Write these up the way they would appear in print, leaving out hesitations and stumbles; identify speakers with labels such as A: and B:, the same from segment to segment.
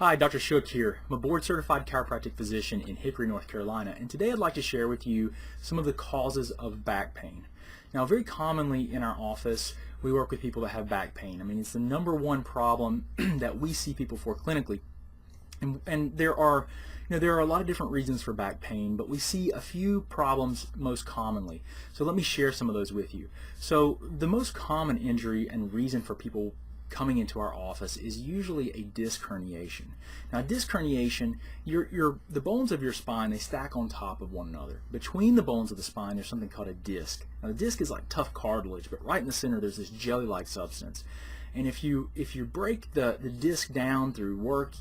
A: Hi, Dr. Shook here. I'm a board-certified chiropractic physician in Hickory, North Carolina, and today I'd like to share with you some of the causes of back pain. Now, very commonly in our office, we work with people that have back pain. I mean, it's the number one problem that we see people for clinically. And there are a lot of different reasons for back pain, but we see a few problems most commonly. So let me share some of those with you. So the most common injury and reason for people coming into our office is usually a disc herniation. Now, disc herniation, the bones of your spine, they stack on top of one another. Between the bones of the spine, there's something called a disc. Now, the disc is like tough cartilage, but right in the center, there's this jelly-like substance. And if you break the disc down through work,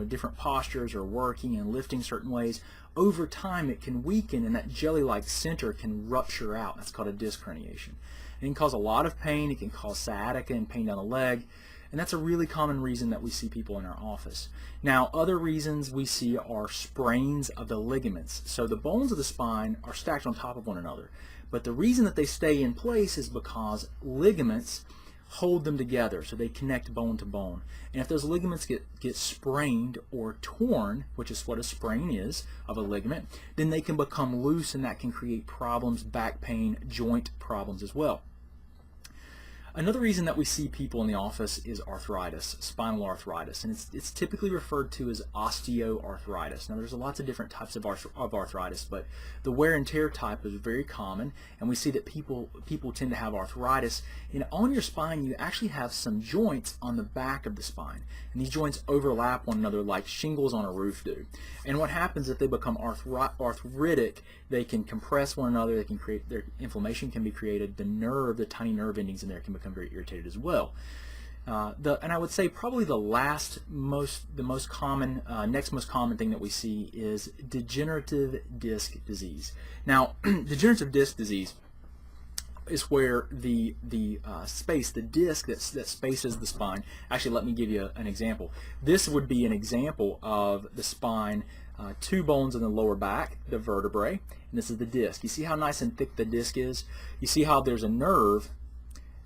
A: different postures or working and lifting certain ways, over time it can weaken and that jelly-like center can rupture out. That's called a disc herniation. It can cause a lot of pain. It can cause sciatica and pain down the leg. And that's a really common reason that we see people in our office. Now, other reasons we see are sprains of the ligaments. So the bones of the spine are stacked on top of one another. But the reason that they stay in place is because ligaments hold them together, so they connect bone to bone. And if those ligaments get sprained or torn, which is what a sprain is of a ligament, then they can become loose, and that can create problems, back pain, joint problems as well. Another reason that we see people in the office is arthritis, spinal arthritis, and it's typically referred to as osteoarthritis. Now, there's lots of different types of arthritis, but the wear and tear type is very common, and we see that people tend to have arthritis. And on your spine, you actually have some joints on the back of the spine, and these joints overlap one another like shingles on a roof do. And what happens if they become arthritic? They can compress one another. They can create inflammation can be created. The tiny nerve endings in there can become very irritated as well. And I would say probably the next most common thing that we see is degenerative disc disease. Now, degenerative disc disease is where the disc that spaces the spine. Actually, let me give you an example. This would be an example of the spine, two bones in the lower back, the vertebrae, and this is the disc. You see how nice and thick the disc is? You see how there's a nerve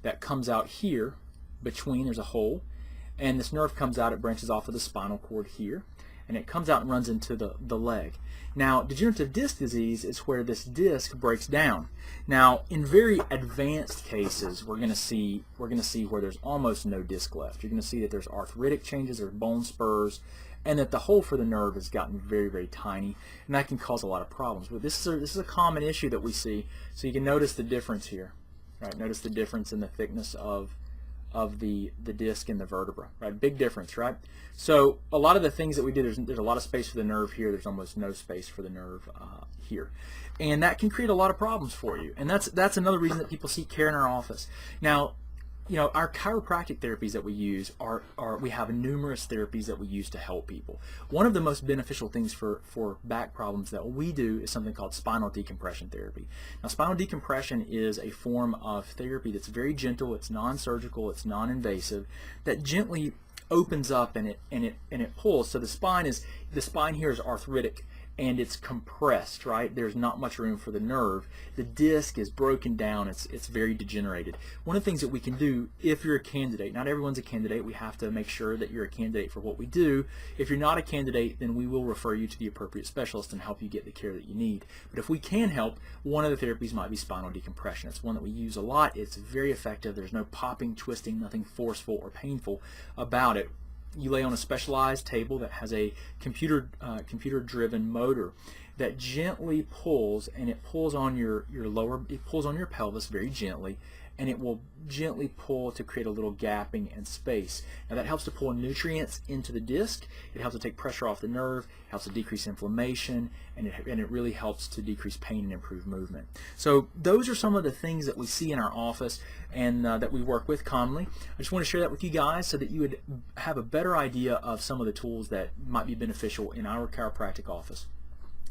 A: that comes out here between, there's a hole, and this nerve comes out, it branches off of the spinal cord here, and it comes out and runs into the leg. Now, degenerative disc disease is where this disc breaks down. Now, in very advanced cases, we're going to see where there's almost no disc left. You're going to see that there's arthritic changes, there's bone spurs, and that the hole for the nerve has gotten very, very tiny, and that can cause a lot of problems. But this is a common issue that we see, so you can notice the difference here. Right? Notice the difference in the thickness of the disc and the vertebra. Right? Big difference, right? So a lot of the things that we do, there's a lot of space for the nerve here. There's almost no space for the nerve here, and that can create a lot of problems for you. And that's another reason that people seek care in our office. Now, our chiropractic therapies that we use we have numerous therapies that we use to help people. One of the most beneficial things for back problems that we do is something called spinal decompression therapy. Now, spinal decompression is a form of therapy that's very gentle, it's non-surgical, it's non-invasive, that gently opens up and it pulls. So the spine here is arthritic, and it's compressed, right? There's not much room for the nerve. The disc is broken down. It's very degenerated. One of the things that we can do, if you're a candidate, not everyone's a candidate, we have to make sure that you're a candidate for what we do. If you're not a candidate, then we will refer you to the appropriate specialist and help you get the care that you need. But if we can help, one of the therapies might be spinal decompression. It's one that we use a lot. It's very effective. There's no popping, twisting, nothing forceful or painful about it. You lay on a specialized table that has a computer-driven motor that gently pulls, and it pulls on your pelvis very gently, and it will gently pull to create a little gapping and space. Now, that helps to pull nutrients into the disc. It helps to take pressure off the nerve, it helps to decrease inflammation, and it really helps to decrease pain and improve movement. So those are some of the things that we see in our office and that we work with commonly. I just want to share that with you guys so that you would have a better idea of some of the tools that might be beneficial in our chiropractic office.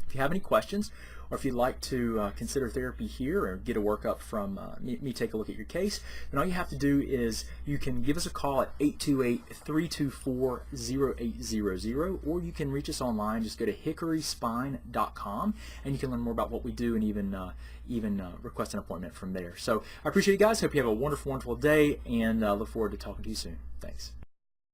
A: If you have any questions, or if you'd like to consider therapy here or get a workup from me take a look at your case, then all you have to do is you can give us a call at 828-324-0800, or you can reach us online. Just go to hickoryspine.com, and you can learn more about what we do and even request an appointment from there. So I appreciate you guys. Hope you have a wonderful, wonderful day, and look forward to talking to you soon. Thanks.